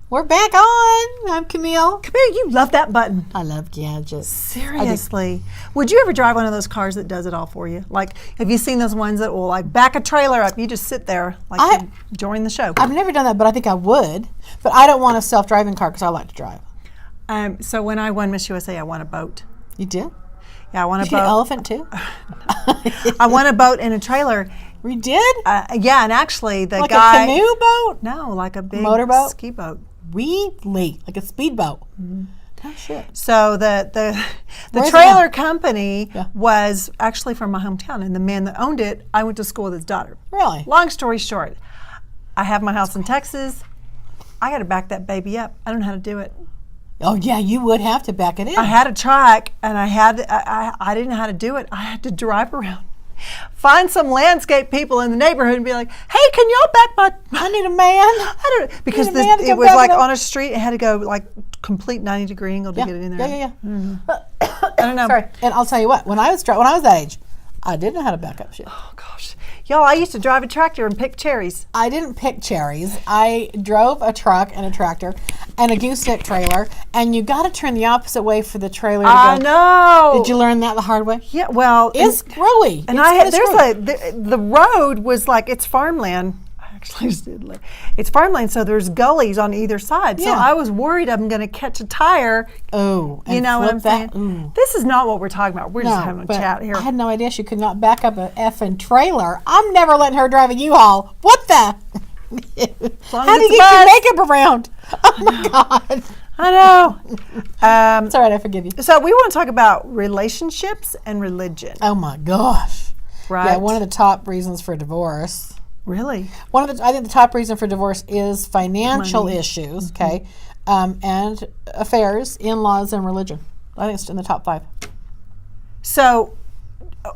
We're back on. I'm Camille. Camille, you love that button. I love gadgets. Seriously. Would you ever drive one of those cars that does it all for you? Like, have you seen those ones that will like back a trailer up? You just sit there like you're enjoying the show. I've never done that, but I think I would. But I don't want a self-driving car because I like to drive. So when I won Miss USA, I won a boat. You did? Yeah, I won a Did boat. you get an elephant too? I won a boat and a trailer. We did? Yeah, and actually the like guy. a canoe boat? No, like a big motorboat? ski boat. Really? Like a speedboat? Mm-hmm. Oh, shit. So the Where's trailer company Yeah. was actually from my hometown, and the man that owned it, I went to school with his daughter. Really? Long story short, I have my house in Texas. I got to back that baby up. I don't know how to do it. Oh, yeah, you would have to back it in. I had a truck, and I didn't know how to do it. I had to drive around, find some landscape people in the neighborhood, and be like, "Hey, can y'all back my? I need a man." I don't because Need a man to it come was back like it up. on a street. It had to go like complete 90-degree angle to get it in there. Yeah. I don't know. Sorry. And I'll tell you what, when I was that age, I didn't know how to back up shit. Oh gosh, y'all! I used to drive a tractor and pick cherries. I didn't pick cherries. I drove a truck and a tractor and a gooseneck trailer, and you got to turn the opposite way for the trailer to go. I know. Did you learn that the hard way? Yeah. Well, It's screwy. and It's the road was like it's farmland. I actually just did. It's farmland, so there's gullies on either side. So Yeah. I was worried I'm going to catch a tire. Oh, You know what I'm saying? Ooh. This is not what we're talking about. We're just having a but chat here. I had no idea she could not back up an effing trailer. I'm never letting her drive a U-Haul. What the? long How as do you it's get your bus. makeup around? Oh my God. I know. It's all right. I forgive you. So we want to talk about relationships and religion, Oh my gosh. right? Yeah, one of the top reasons for divorce. Really? I think the top reason for divorce is financial Money. issues, okay, and affairs, in-laws, and religion. I think it's in the top 5. So,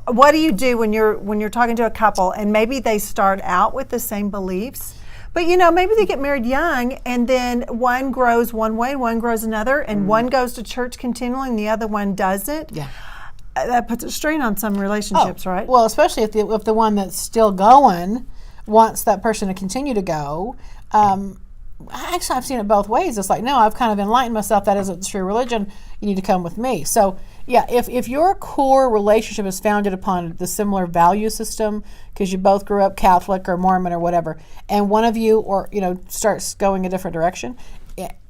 what do you do when you're talking to a couple and maybe they start out with the same beliefs, but maybe they get married young and then one grows one way, one grows another, and one goes to church continually and the other one doesn't. Yeah. That puts a strain on some relationships, right? Well, especially if the one that's still going wants that person to continue to go. Actually, I've seen it both ways. It's like, no, I've kind of enlightened myself. That isn't true religion. You need to come with me. So, yeah, if your core relationship is founded upon the similar value system, because you both grew up Catholic or Mormon or whatever, and one of you starts going a different direction,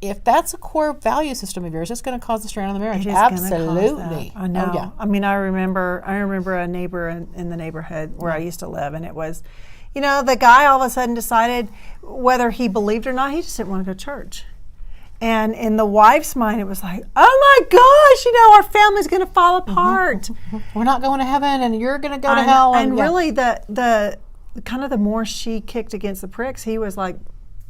if that's a core value system of yours, it's going to cause a strain on the marriage. It is gonna Absolutely. cause that. I know. Oh, yeah. I mean, I remember a neighbor in the neighborhood where I used to live, and it was, the guy all of a sudden decided whether he believed or not, he just didn't want to go to church. And in the wife's mind, it was like, oh my gosh, our family's going to fall apart. We're not going to heaven, and you're going to go to hell. And yeah. really, the kind of the more she kicked against the pricks, he was like,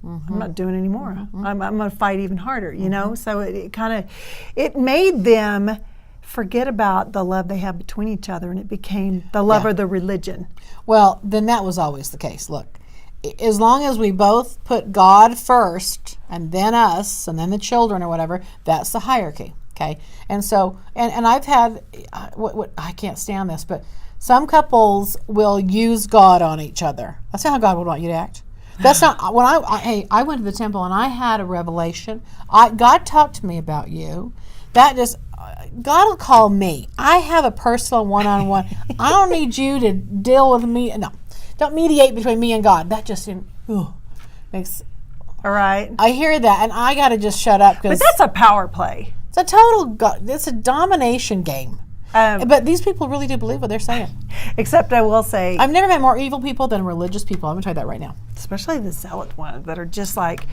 I'm not doing it anymore. I'm going to fight even harder, So it made them forget about the love they had between each other, and it became the love of the religion. Well, then that was always the case. Look, as long as we both put God first, and then us, and then the children or whatever, that's the hierarchy, okay? And so, and I've had, what I can't stand this, but some couples will use God on each other. That's not how God would want you to act. That's not, when I went to the temple and I had a revelation. God talked to me about you. That just, God will call me. I have a personal one-on-one. I don't need you to deal with me. No, don't mediate between me and God. That just makes. All right. I hear that, and I got to just shut up But because that's a power play. it's a total. It's a domination game. But these people really do believe what they're saying. Except I will say, I've never met more evil people than religious people. I'm going to tell you that right now. especially the zealot ones that are just like,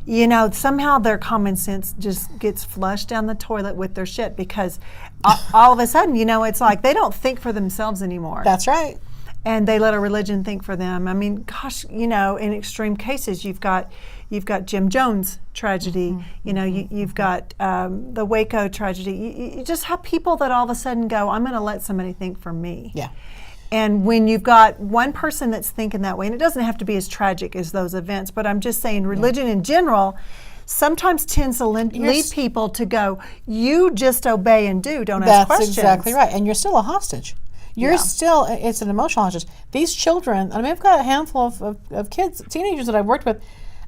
Yeah. somehow their common sense just gets flushed down the toilet with their shit because all of a sudden, it's like they don't think for themselves anymore. That's right. And they let a religion think for them. I mean, gosh, in extreme cases, you've got Jim Jones tragedy. You've got the Waco tragedy. You just have people that all of a sudden go, I'm going to let somebody think for me. Yeah. And when you've got one person that's thinking that way, and it doesn't have to be as tragic as those events, but I'm just saying religion in general sometimes tends to lead people to go, you just obey and don't ask questions. That's exactly right. And you're still a hostage. You're still, it's an emotional hostage. These children, I mean, I've got a handful of kids, teenagers that I've worked with.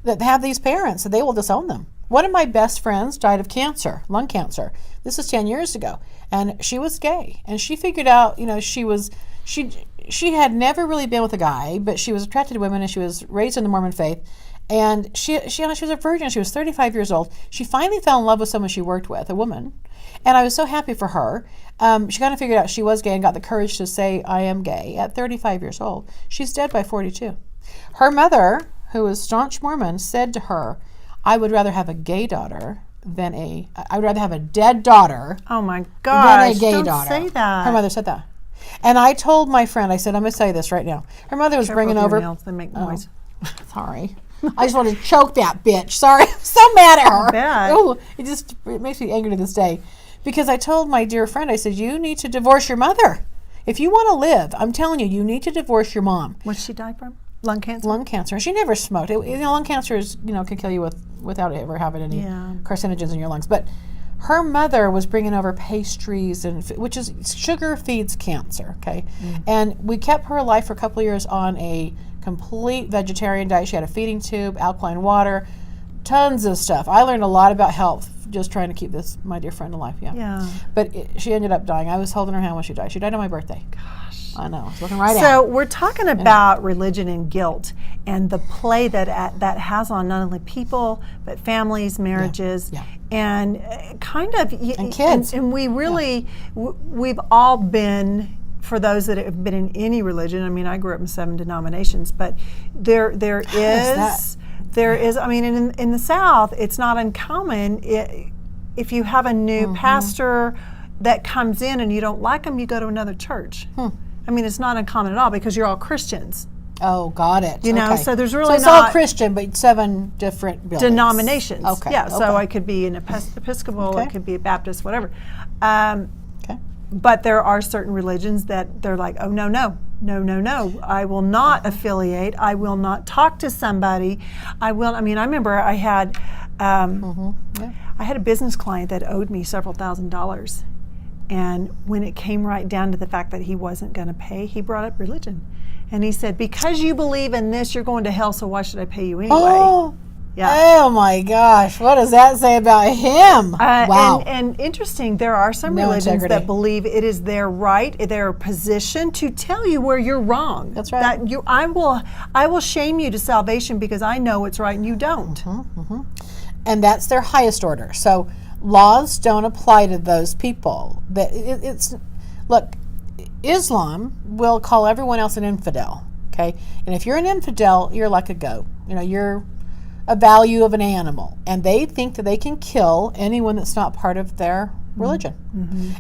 that have these parents that they will disown them. One of my best friends died of cancer, lung cancer. This is 10 years ago. And she was gay. And she figured out, she had never really been with a guy, but she was attracted to women and she was raised in the Mormon faith. And she was a virgin. She was 35 years old. She finally fell in love with someone she worked with, a woman. And I was so happy for her. She kind of figured out she was gay and got the courage to say, I am gay at 35 years old. She's dead by 42. Her mother, who was staunch Mormon, said to her, I would rather have a gay daughter I would rather have a dead daughter Oh my gosh! than a gay Don't daughter. say that. Her mother said that. And I told my friend, I said, I'm going to tell you this right now. Her mother was bringing Careful with over. your nails, they make noise. Sorry. I just wanted to choke that bitch. Sorry. I'm so mad at her. bet. Ooh, it makes me angry to this day. Because I told my dear friend, I said, you need to divorce your mother. If you want to live, I'm telling you, you need to divorce your mom. What did she die from? Lung cancer. Lung cancer. She never smoked. Lung cancer is, can kill you without ever having any carcinogens in your lungs. But her mother was bringing over pastries, which is sugar feeds cancer. Okay, and we kept her alive for a couple of years on a complete vegetarian diet. She had a feeding tube, alkaline water, tons of stuff. I learned a lot about health just trying to keep my dear friend alive. Yeah. But she ended up dying. I was holding her hand when she died. She died on my birthday. Gosh. I know. I was looking right at her. So we're talking about religion and guilt and the play that has on not only people but families, marriages, and kind of and kids. And we really we've all been. For those that have been in any religion, I mean, I grew up in 7 denominations, but there is. I mean, in the South, it's not uncommon if you have a new pastor that comes in and you don't like them, you go to another church. I mean, it's not uncommon at all because you're all Christians. Oh, got it. Okay. So there's really it's not all Christian, but 7 different buildings. Denominations. Okay. Yeah. So I could be an Episcopal, it could be a Baptist, whatever. But there are certain religions that they're like, oh, no. I will not affiliate. I will not talk to somebody. I remember I had a business client that owed me several $1,000s. And when it came right down to the fact that he wasn't going to pay, he brought up religion. And he said, because you believe in this, you're going to hell, so why should I pay you anyway? Oh my gosh, what does that say about him? Wow. And interesting, there are some religions that believe it is their right, their position to tell you where you're wrong. That's right. That I will shame you to salvation because I know it's right and you don't. And that's their highest order. So laws don't apply to those people. Look, Islam will call everyone else an infidel. Okay, and if you're an infidel, you're like a goat. You're a value of an animal, and they think that they can kill anyone that's not part of their religion,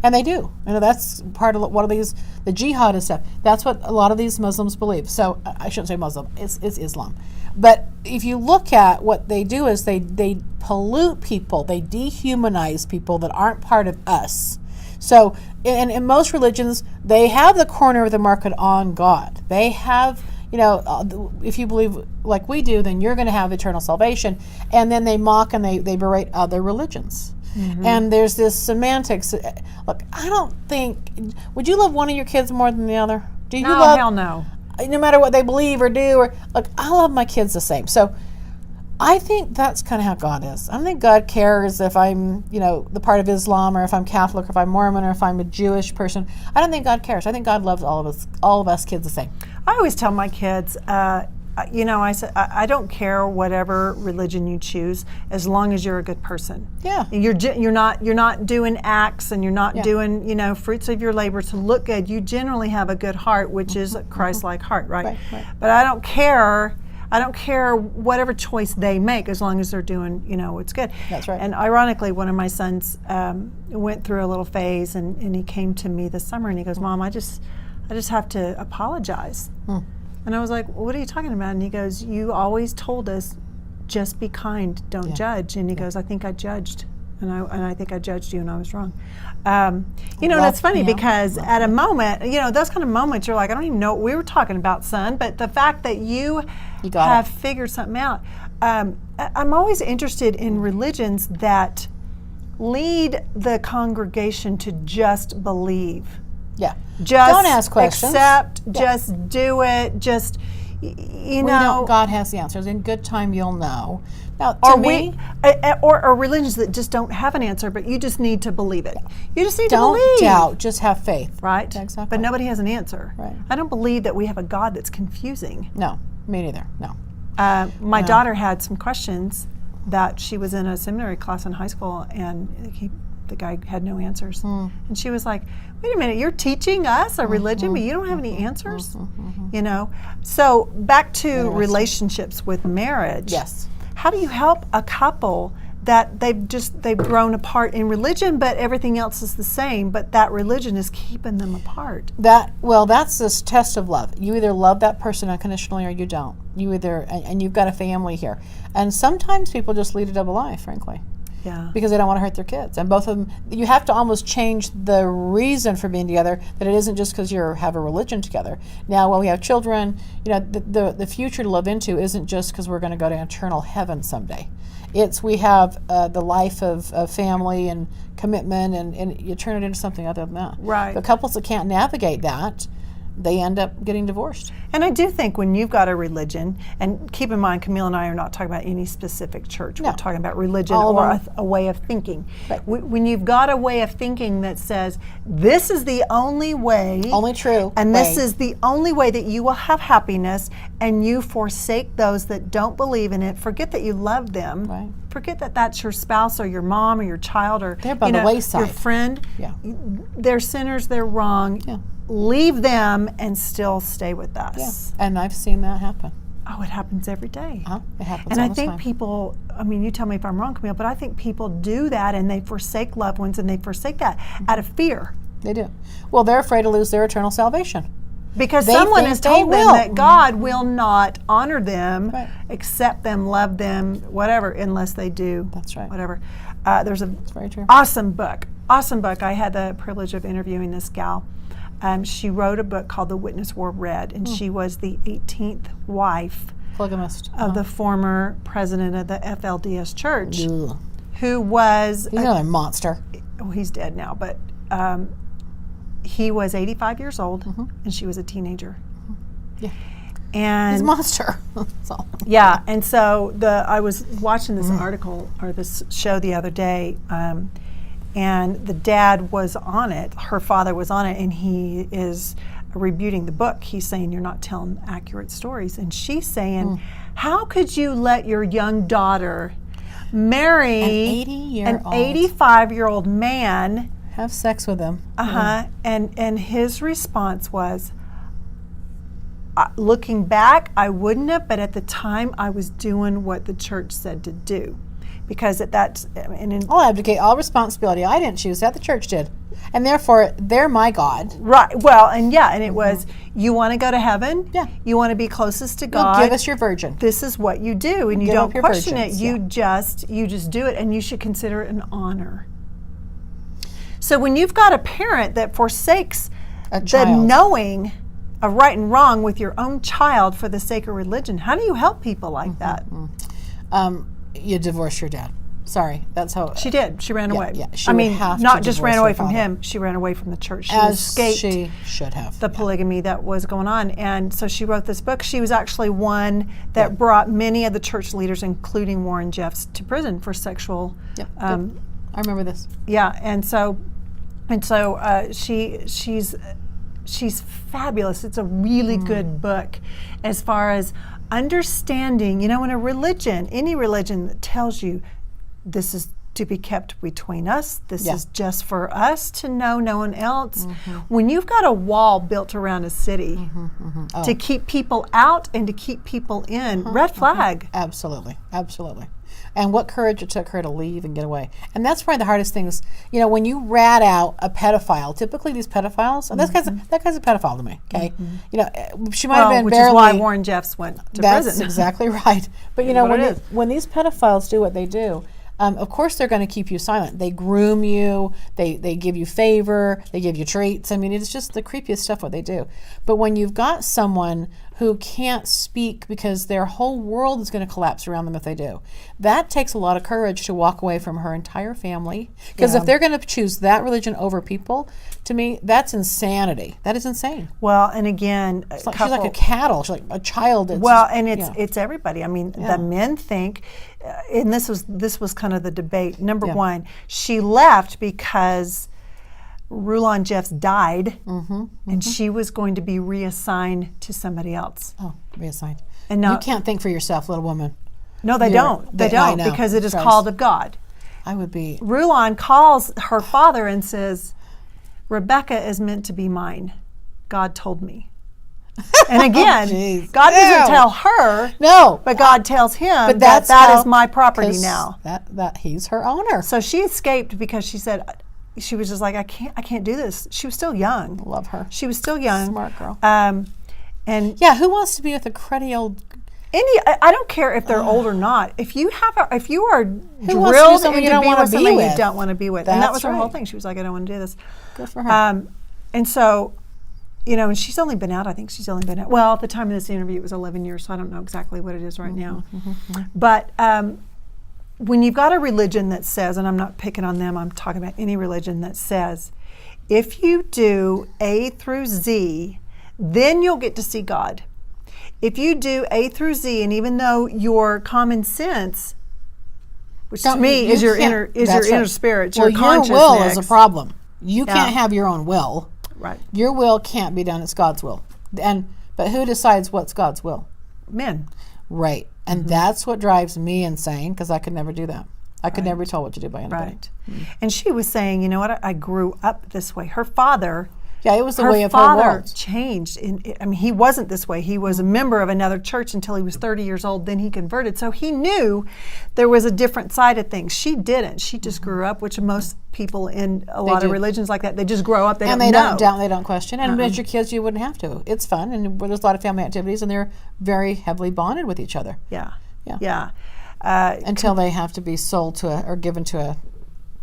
and they do. That's part of one of the jihad and stuff. That's what a lot of these Muslims believe. So I shouldn't say Muslim; it's Islam. But if you look at what they do, is they pollute people, they dehumanize people that aren't part of us. So in most religions, they have the corner of the market on God. They have. If you believe like we do, then you're going to have eternal salvation. And then they mock and they berate other religions. And there's this semantics. Look, I don't think, would you love one of your kids more than the other? Do you love? Hell no. No matter what they believe or do, look, I love my kids the same. So I think that's kind of how God is. I don't think God cares if I'm, the part of Islam, or if I'm Catholic, or if I'm Mormon, or if I'm a Jewish person. I don't think God cares. I think God loves all of us kids the same. I always tell my kids, I said, I don't care whatever religion you choose, as long as you're a good person. Yeah. You're not doing acts, and you're not doing fruits of your labor to look good. You generally have a good heart, which is a Christ-like heart, right? But I don't care. Whatever choice they make, as long as they're doing, it's good. That's right. And ironically, one of my sons went through a little phase, and he came to me this summer, and he goes, Mom, I just have to apologize. And I was like, what are you talking about? And he goes, you always told us, just be kind, don't judge. And he goes, I think I judged. And I think I judged you, and I was wrong. And it's funny because at a moment, those kind of moments, you're like, I don't even know what we were talking about, son. But the fact that you have figured something out. I'm always interested in religions that lead the congregation to just believe. Yeah. Just don't ask questions. Accept, just do it, just, You We know, don't. God has the answers. In good time, you'll know. Now, to or me, or religions that just don't have an answer, but you just need to believe it. You just need to don't believe. doubt. Just have faith. Right? Exactly. But nobody has an answer. Right. I don't believe that we have a God that's confusing. No, me neither. No. My daughter had some questions that she was in a seminary class in high school, and the guy had no answers. And she was like, wait a minute, you're teaching us a religion, but you don't have any answers? You know? So back to relationships with marriage. Yes. How do you help a couple that they've grown apart in religion, but everything else is the same, but that religion is keeping them apart? That's this test of love. You either love that person unconditionally or you don't. You either, and you've got a family here. And sometimes people just lead a double life, frankly. Yeah. Because they don't want to hurt their kids. And both of them, you have to almost change the reason for being together, that it isn't just because you have a religion together. Now, when we have children, the future to live into isn't just because we're going to go to eternal heaven someday. It's we have the life of family and commitment, and you turn it into something other than that. Right. The couples that can't navigate that, they end up getting divorced. And I do think when you've got a religion, and keep in mind, Camille and I are not talking about any specific church. No. We're talking about religion All of or them. a way of thinking. Right. When you've got a way of thinking that says, this is the only way, Only true and this way. is the only way that you will have happiness, and you forsake those that don't believe in it, forget that you love them. Right. Forget that that's your spouse or your mom or your child or They're by the wayside. your friend. Yeah. They're sinners, they're wrong. Yeah. Leave them and still stay with us. Yeah. And I've seen that happen. Oh, it happens every day. It happens And all I the think time. people, I mean, you tell me if I'm wrong, Camille, but I think people do that and they forsake loved ones and they forsake that out of fear. They do. Well, they're afraid to lose their eternal salvation. Because They someone think has they told them will. that God will not honor them, Right. accept them, love them, whatever, unless they do That's right. whatever. There's a Very true. awesome book. I had the privilege of interviewing this gal. She wrote a book called The Witness Wore Red, and she was the 18th wife Polygamist. of the former president of the FLDS Church, Ugh. who was, He's another monster. well, he's dead now, but he was 85 years old, and she was a teenager. Yeah. And He's a monster. So. yeah, and so I was watching this article or this show the other day, and the dad was on it. Her father was on it, and he is rebuting the book. He's saying you're not telling accurate stories, and she's saying, "How could you let your young daughter marry an 85-year-old man?" Have sex with him. And his response was, looking back, I wouldn't have, but at the time I was doing what the church said to do. Because at that, I'll abdicate all responsibility. I didn't choose that. The church did. And therefore, they're my God. right, well, and it was, you want to go to heaven? Yeah. You want to be closest to Well, God? give us your virgin. This is what you do, and you Give don't up your question it. virgins, You just do it, and you should consider it an honor. So when you've got a parent that forsakes A the child. knowing of right and wrong with your own child for the sake of religion, how do you help people like that? You divorce your dad. Sorry, that's how. She did. She ran away. yeah, she I would mean, have to not just divorce ran her away from father. him. She ran away from the church. She as escaped she should have. the polygamy that was going on. And so she wrote this book. She was actually one that brought many of the church leaders, including Warren Jeffs, to prison for sexual. Yep, I remember this. Yeah, and so she's fabulous. It's a really good book, as far as understanding. You know, in a religion, any religion that tells you this is to be kept between us, this Yeah. is just for us to know, no one else. When you've got a wall built around a city to keep people out and to keep people in, red flag. Absolutely, absolutely. And what courage it took her to leave and get away. And that's probably the hardest thing is, you know, when you rat out a pedophile, typically these pedophiles, and that guy's a pedophile to me, okay? You know, she might have been Which barely. is why Warren Jeffs went to That's prison. exactly right. But you know, What it is. when these pedophiles do what they do, of course they're going to keep you silent. They groom you. They give you favor. They give you treats. I mean, it's just the creepiest stuff what they do. But when you've got someone who can't speak because their whole world is going to collapse around them if they do. That takes a lot of courage to walk away from her entire family. Because if they're going to choose that religion over people, to me, that's insanity. That is insane. Well, and again, She's like a cattle. She's like a child. It's everybody. I mean, the men think, and this was kind of the debate. Number one, she left because Rulon Jeffs died, and she was going to be reassigned to somebody else. Oh, reassigned. And now, you can't think for yourself, little woman. No, they don't. They don't, because it is called of God. I would be. Rulon calls her father and says, Rebecca is meant to be mine. God told me. And again, God doesn't tell her, but God tells him that is my property now. That he's her owner. So she escaped because she said, she was just like, I can't do this. She was still young. Love her. She was still young. Smart girl. And who wants to be with a cruddy old? I don't care if they're old or not. If you are into drilled into you don't being wanna with be somebody with? you don't want to be with, and that That's was her whole right. thing. She was like, I don't want to do this. Good for her. And so, and she's only been out. I think she's only been out. Well, at the time of this interview, it was 11 years, so I don't know exactly what it is right now. But when you've got a religion that says, and I'm not picking on them, I'm talking about any religion that says, if you do A through Z, then you'll get to see God. If you do A through Z, and even though your common sense, which to me is your inner spirit, your consciousness. Your will is a problem. You can't have your own will. Right. Your will can't be done. It's God's will. But who decides what's God's will? Men. Right. And that's what drives me insane, because I could never do that. I could never be told what to do by anybody. Right. And she was saying, you know what? I grew up this way. Her father. Yeah, it was the way of her father world. changed. He wasn't this way. He was a member of another church until he was 30 years old. Then he converted. So he knew there was a different side of things. She didn't. She just grew up, which most people in a lot of religions like that, they just grow up. They don't know. They don't question. And as your kids, you wouldn't have to. It's fun, and there's a lot of family activities, and they're very heavily bonded with each other. Yeah. Until they have to be sold to or given to a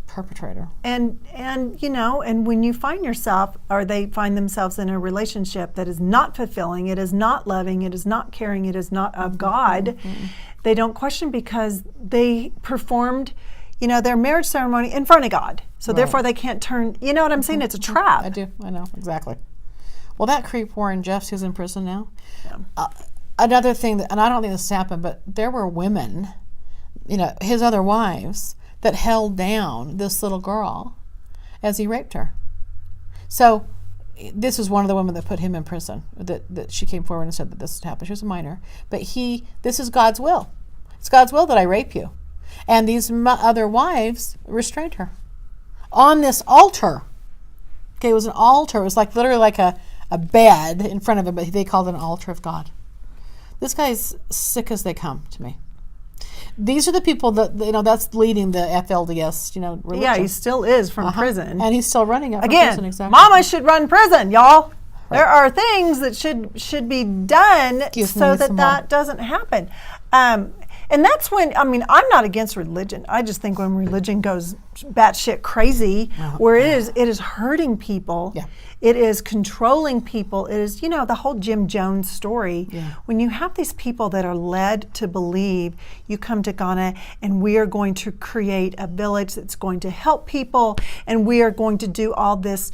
perpetrator. And when you find yourself, or they find themselves in a relationship that is not fulfilling, it is not loving, it is not caring, it is not of God, they don't question, because they performed, their marriage ceremony in front of God. So therefore they can't turn, you know what I'm saying? It's a trap. I do. I know. Exactly. Well, that creep Warren Jeffs, who's in prison now. Another thing, and I don't think this happened, but there were women, his other wives, that held down this little girl as he raped her. So this was one of the women that put him in prison, that she came forward and said that this had happened. She was a minor. But this is God's will. It's God's will that I rape you. And these other wives restrained her on this altar. Okay, it was an altar. It was like literally like a bed in front of him, but they called it an altar of God. This guy's sick as they come to me. These are the people that, that's leading the FLDS, religion. Yeah, he still is from prison. And he's still running it from Again, prison, exactly. Mama should run prison, y'all. Right. There are things that should be done so that doesn't happen. And that's when, I'm not against religion. I just think when religion goes batshit crazy, where it is hurting people, it is controlling people, it is, the whole Jim Jones story. Yeah. When you have these people that are led to believe, you come to Ghana and we are going to create a village that's going to help people, and we are going to do all this,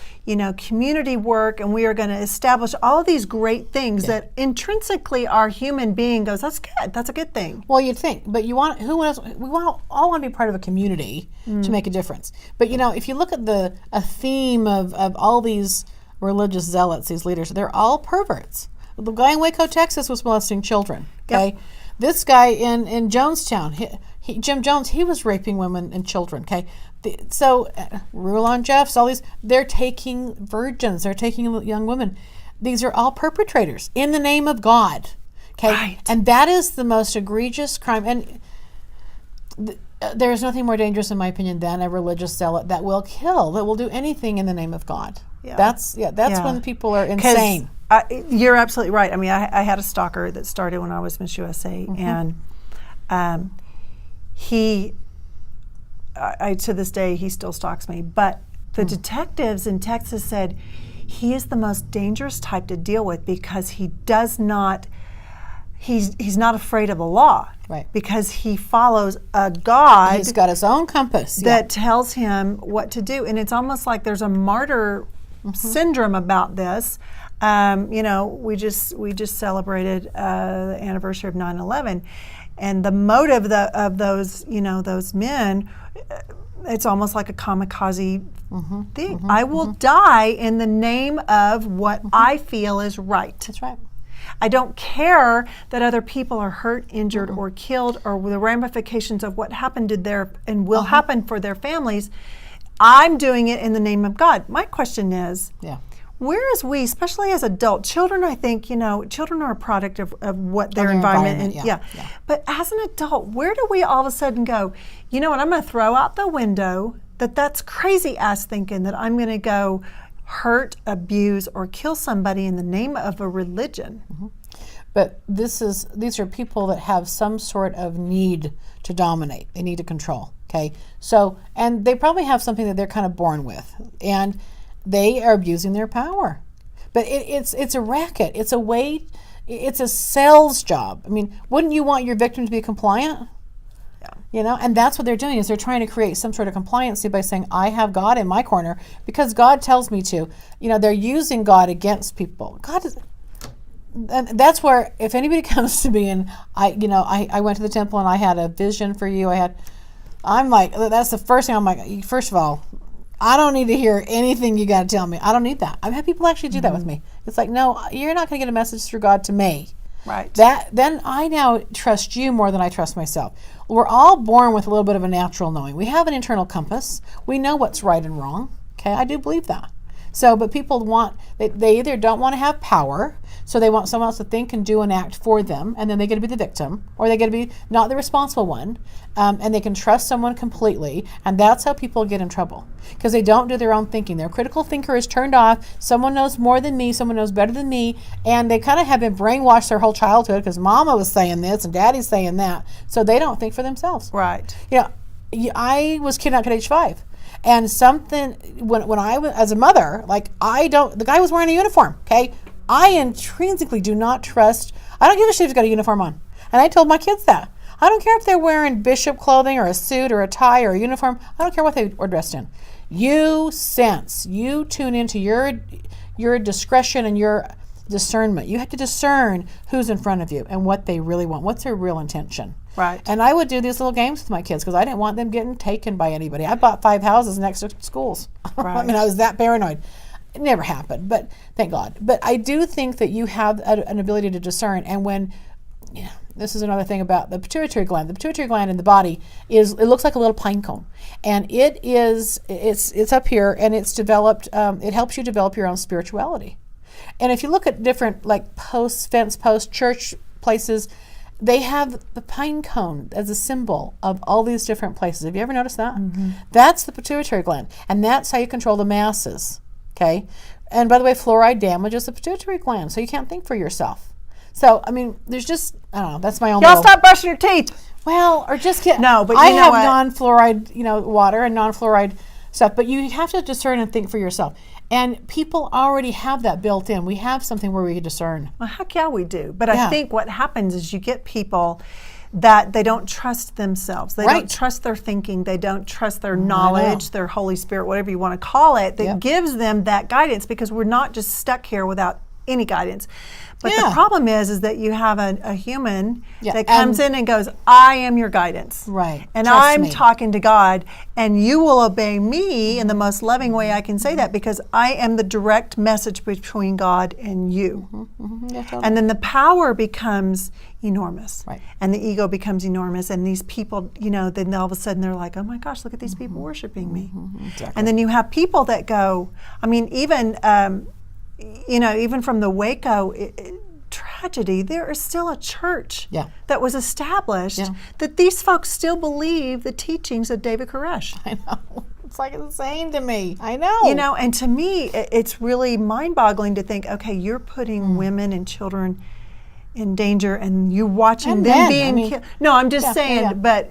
community work, and we are going to establish all of these great things that intrinsically our human being goes, that's good, that's a good thing. Well, you'd think, but we all want to be part of a community to make a difference. But if you look at a theme of all these religious zealots, these leaders, they're all perverts. The guy in Waco, Texas was molesting children. Okay, this guy in Jonestown, Jim Jones, he was raping women and children. Okay, so Rulon Jeffs, all these, they're taking virgins, they're taking young women. These are all perpetrators in the name of God. Okay, and that is the most egregious crime. And there is nothing more dangerous, in my opinion, than a religious zealot that will kill, that will do anything in the name of God. Yeah. That's when people are insane. You're absolutely right. I had a stalker that started when I was Miss USA, and he, to this day, he still stalks me. But the detectives in Texas said, he is the most dangerous type to deal with because he does not, he's not afraid of the law. Right. Because he follows a God He's got his own compass. that tells him what to do. And it's almost like there's a martyr syndrome about this. We just celebrated the anniversary of 9/11, and the motive of those men, it's almost like a kamikaze thing. I will die in the name of what I feel is right. That's right. I don't care that other people are hurt, injured, or killed, or the ramifications of what happened to their and will happen for their families. I'm doing it in the name of God. My question is, whereas we, especially as adults, children, I think, children are a product of what their environment. But as an adult, where do we all of a sudden go, you know what, I'm going to throw out the window that's crazy ass thinking that I'm going to go hurt, abuse, or kill somebody in the name of a religion. But these are people that have some sort of need to dominate. They need to control. Okay, so, and they probably have something that they're kind of born with, and they are abusing their power. But it's a racket. It's a way. It's a sales job. I mean, wouldn't you want your victim to be compliant? And that's what they're doing, is they're trying to create some sort of compliancy by saying, I have God in my corner because God tells me to. They're using God against people. And that's where, if anybody comes to me and I went to the temple and I had a vision for you, I'm like, that's the first thing I'm like, first of all, I don't need to hear anything you got to tell me. I don't need that. I've had people actually do that with me. It's like, no, you're not going to get a message through God to me. Right. Then I now trust you more than I trust myself. We're all born with a little bit of a natural knowing. We have an internal compass. We know what's right and wrong. Okay, I do believe that. So, but people they either don't want to have power, so they want someone else to think and do and act for them, and then they get to be the victim, or they get to be not the responsible one, and they can trust someone completely, and that's how people get in trouble, because they don't do their own thinking. Their critical thinker is turned off. Someone knows more than me, someone knows better than me, and they kind of have been brainwashed their whole childhood because mama was saying this and daddy's saying that, so they don't think for themselves. Right. I was kidnapped at age 5. And something, when I was, as a mother, the guy was wearing a uniform, okay? I intrinsically do not trust, I don't give a shit if he's got a uniform on. And I told my kids that. I don't care if they're wearing bishop clothing or a suit or a tie or a uniform. I don't care what they were dressed in. You tune into your discretion and your discernment. You have to discern who's in front of you and what they really want. What's their real intention? Right. And I would do these little games with my kids because I didn't want them getting taken by anybody. I bought 5 houses next to schools. Right. I mean, I was that paranoid. It never happened, but thank God. But I do think that you have an ability to discern. And when, this is another thing about the pituitary gland. The pituitary gland in the body it looks like a little pine cone, and it's up here, and it's developed. It helps you develop your own spirituality. And if you look at different fence posts, church places, they have the pine cone as a symbol of all these different places. Have you ever noticed that? Mm-hmm. That's the pituitary gland, and that's how you control the masses. Okay, and by the way, fluoride damages the pituitary gland, so you can't think for yourself. So I mean, there's just I don't know. That's my own. Y'all stop brushing your teeth. Well, or just get no, but I have non-fluoride, water and non-fluoride stuff, but you have to discern and think for yourself. And people already have that built in. We have something where we can discern. Well, heck yeah, we do. But I think what happens is you get people that they don't trust themselves. They don't trust their thinking. They don't trust their knowledge, their Holy Spirit, whatever you want to call it, that gives them that guidance, because we're not just stuck here without any guidance. But the problem is that you have a human that comes in and goes, I am your guidance. Right. And I'm talking to God, and you will obey me in the most loving way I can say that, because I am the direct message between God and you. Yeah, totally. And then the power becomes enormous. Right. And the ego becomes enormous. And these people, then all of a sudden they're like, oh my gosh, look at these people worshiping me. Exactly. And then you have people that go, I mean, even from the Waco tragedy, there is still a church that was established that these folks still believe the teachings of David Koresh. I know. It's like insane to me. I know. And to me, it's really mind-boggling to think, okay, you're putting women and children in danger, and you watching them being killed. No, I'm just saying, but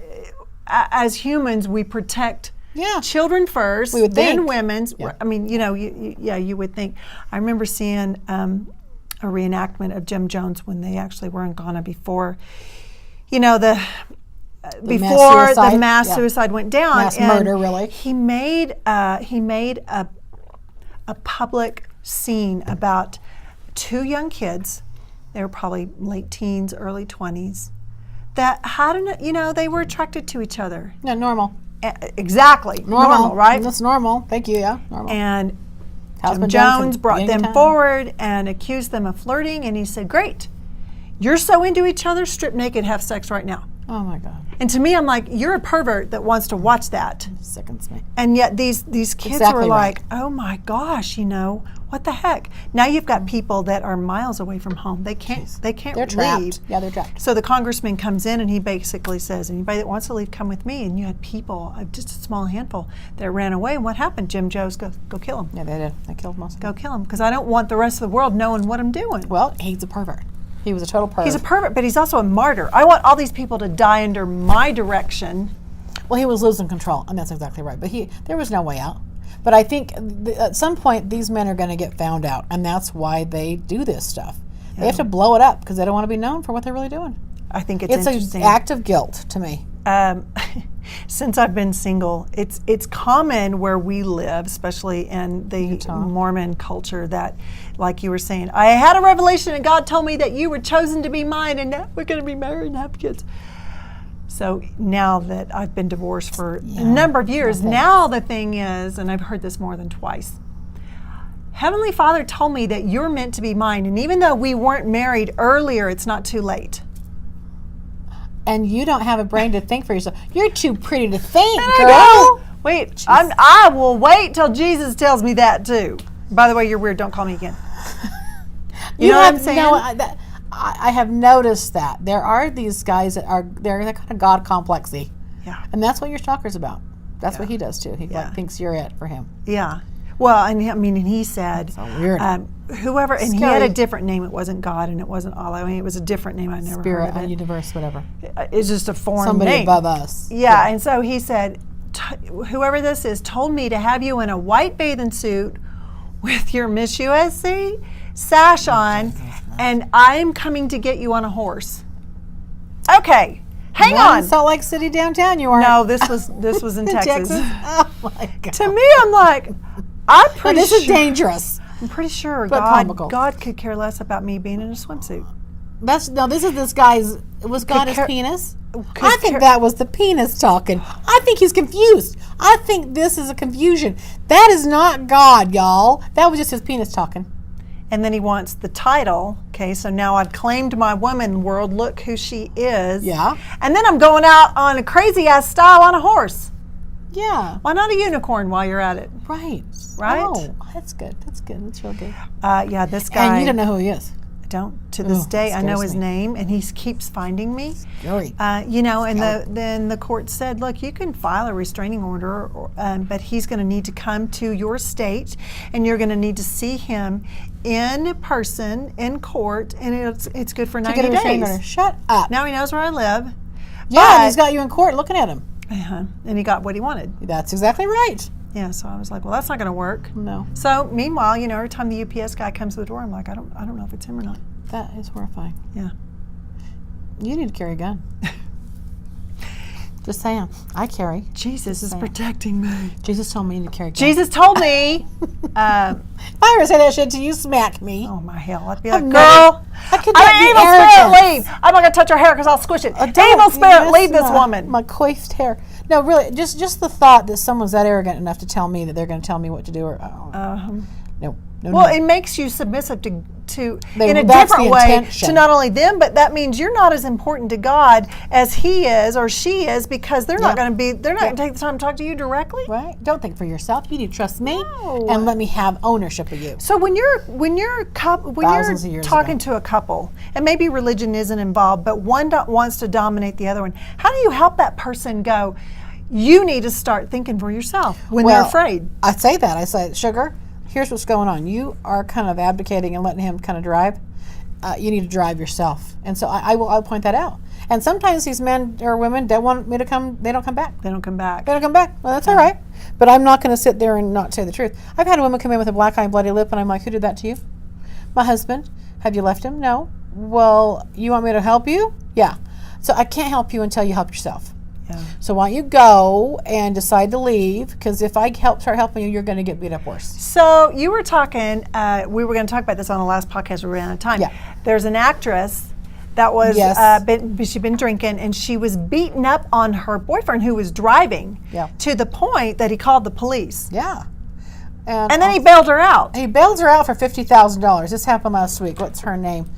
as humans, we protect Yeah. Children first, We would then think. women's. Yeah. I mean, you would think. I remember seeing a reenactment of Jim Jones when they actually were in Ghana before, the before suicide? the mass Yeah. suicide went down. Mass and murder, really. He made a public scene about two young kids. They were probably late teens, early 20s. That they were attracted to each other. Yeah, normal. Exactly. Normal, right? That's normal. Thank you. Yeah, normal. And Jim Husband done Jones from brought beginning them to time. forward and accused them of flirting. And he said, "Great, you're so into each other, strip naked, have sex right now." Oh my God, And to me, I'm like, you're a pervert that wants to watch that. sickens me. And yet these kids Exactly were right. like, oh my gosh, what the heck? Now you've got people that are miles away from home. They can't They're leave. trapped. Yeah, they're trapped. So the congressman comes in and he basically says, anybody that wants to leave, come with me. And you had people, just a small handful, that ran away. And what happened? Jim Jones, go kill him. Yeah, they did. They killed most of them. Go kill him. Because I don't want the rest of the world knowing what I'm doing. Well, he's a pervert. He was a total pervert. He's a pervert, but he's also a martyr. I want all these people to die under my direction. Well, he was losing control, and that's exactly right. But there was no way out. But I think at some point these men are going to get found out, and that's why they do this stuff. They have to blow it up because they don't want to be known for what they're really doing. I think it's It's interesting. an act of guilt to me. Since I've been single, it's common where we live, especially in the Utah. Mormon culture, that, like you were saying, I had a revelation and God told me that you were chosen to be mine and now we're going to be married and have kids. So now that I've been divorced for a number of years, now the thing is, and I've heard this more than twice, Heavenly Father told me that you're meant to be mine, and even though we weren't married earlier, it's not too late. And you don't have a brain to think for yourself. You're too pretty to think, I girl. know. Wait, I will wait till Jesus tells me that too. By the way, you're weird. Don't call me again. You know what I'm saying? No, I have noticed that there are these guys that they're kind of God complexy, Yeah. and that's what your stalker's about. That's what he does too. He Yeah. thinks you're it for him. Yeah. Well, and he said, So weird. whoever, and he had a Scary. different name. It wasn't God, and it wasn't Allah. I mean, it was a different name. I never Spirit, heard of it. universe, whatever. It's just a foreign Somebody name. above us. Yeah, and so he said, whoever this is told me to have you in a white bathing suit with your Miss USC sash on, and I'm coming to get you on a horse. Okay, hang Not on. in Salt Lake City downtown, you are. No, this was in Texas. Oh my God. To me, I'm like, I'm But pretty this sure. is dangerous. I'm pretty sure But comical. God could care less about me being in a swimsuit. This is this guy's. Was God his care- penis? could I think care- that was the penis talking. I think he's confused. I think this is a confusion. That is not God, y'all. That was just his penis talking. And then he wants the title. Okay, so now I've claimed my woman world. Look who she is. Yeah. And then I'm going out on a crazy ass style on a horse. Yeah. Why not a unicorn while you're at it? Right. Right? Oh, that's good. That's good. That's real good. Yeah, this guy. And you don't know who he is. I don't. To this Ugh, day, that I know scares his me. name, and he keeps finding me. Scary. And then the court said, look, you can file a restraining order, but he's going to need to come to your state, and you're going to need to see him in person, in court, and it's good for 90 Get a restraining order. days. Shut up. Now he knows where I live. Yeah, and he's got you in court looking at him. And he got what he wanted. That's exactly right. Yeah, so I was like, well, that's not going to work. No, So meanwhile, every time the UPS guy comes to the door, I'm like, I don't know if it's him or not. that is horrifying. Yeah. You need to carry a gun. Just saying. I carry. Jesus is saying. protecting me. Jesus told me to carry a gun. Jesus told me. If I were to say that shit to you, smack me. Oh my hell! I'd be I've like, never- girl, How could I'm that an be evil spirit. arrogance? Leave! I'm not gonna touch her hair because I'll squish it. Don't. Evil spirit, You leave miss this my- woman. My coiffed hair. No, really, just the thought that someone's that arrogant enough to tell me that they're going to tell me what to do, or no. Well, it makes you submissive to in a that's different the way intention. to not only them, but that means you're not as important to God as he is or she is, because they're not Yeah. going to be. They're not going to take the time to talk to you directly. right? Don't think for yourself. You need to trust me No. and let me have ownership of you. So when you're Thousands of years talking ago. to a couple, and maybe religion isn't involved, but one wants to dominate the other one, how do you help that person go? You need to start thinking for yourself when they're afraid. I say that. I say, sugar, here's what's going on. You are kind of abdicating and letting him kind of drive. You need to drive yourself. And so I'll point that out. And sometimes these men or women don't want me to come. They don't come back. They don't come back. They don't come back. Well, that's all right. But I'm not going to sit there and not say the truth. I've had a woman come in with a black eye and bloody lip, and I'm like, who did that to you? My husband. Have you left him? No. Well, you want me to help you? Yeah. So I can't help you until you help yourself. Yeah. So why don't you go and decide to leave? Because if I start helping you, you're going to get beat up worse. So you were talking, we were going to talk about this on the last podcast, we ran out of time. Yeah. There's an actress that was, Yes. she'd been drinking, and she was beaten up on her boyfriend who was driving Yeah. to the point that he called the police. Yeah. And then he bailed her out. He bailed her out for $50,000. This happened last week. What's her name?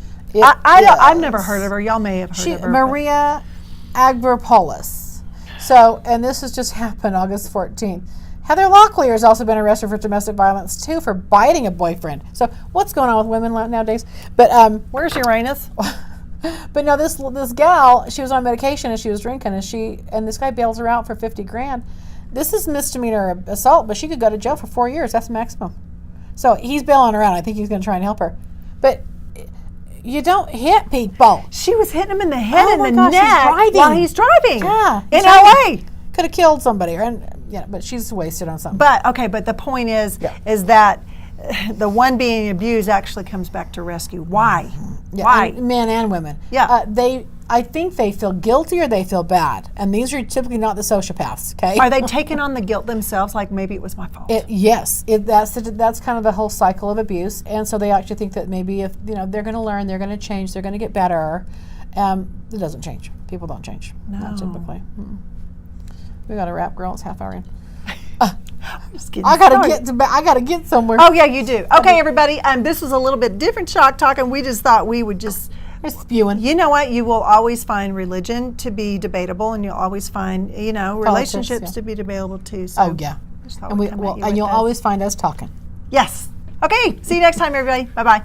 I've never heard of her. Y'all may have heard of her. Maria Agropoulos. So, and this has just happened August 14th. Heather Locklear has also been arrested for domestic violence too, for biting a boyfriend. So, what's going on with women nowadays? But Where's Uranus? but no, this gal, she was on medication and she was drinking, and this guy bails her out for $50,000. This is misdemeanor assault, but she could go to jail for 4 years. That's the maximum. So he's bailing her out. I think he's going to try and help her. But you don't hit people. She was hitting him in the head and my the gosh, he's neck driving. while he's driving. Yeah, In he's LA. Could have killed somebody, but she's wasted on something. But the point is that the one being abused actually comes back to rescue. Why? Yeah, Why? and men and women. Yeah. I think they feel guilty or they feel bad, and these are typically not the sociopaths. Okay. Are they taking on the guilt themselves? Like, maybe it was my fault. Yes, that's kind of the whole cycle of abuse, and so they actually think that maybe if they're going to learn, they're going to change, they're going to get better. It doesn't change. People don't change. No. Not typically. We got to wrap, girl. It's half hour in. I'm just kidding. I gotta get somewhere. Oh yeah, you do. Okay, everybody. This was a little bit different shock talk, and we just thought we would just. They're spewing. You know what? You will always find religion to be debatable, and you'll always find relationships to be debatable too. So Oh yeah. just thought And we'd come at you and with you'll this. always find us talking. Yes. Okay. See you next time, everybody. Bye bye.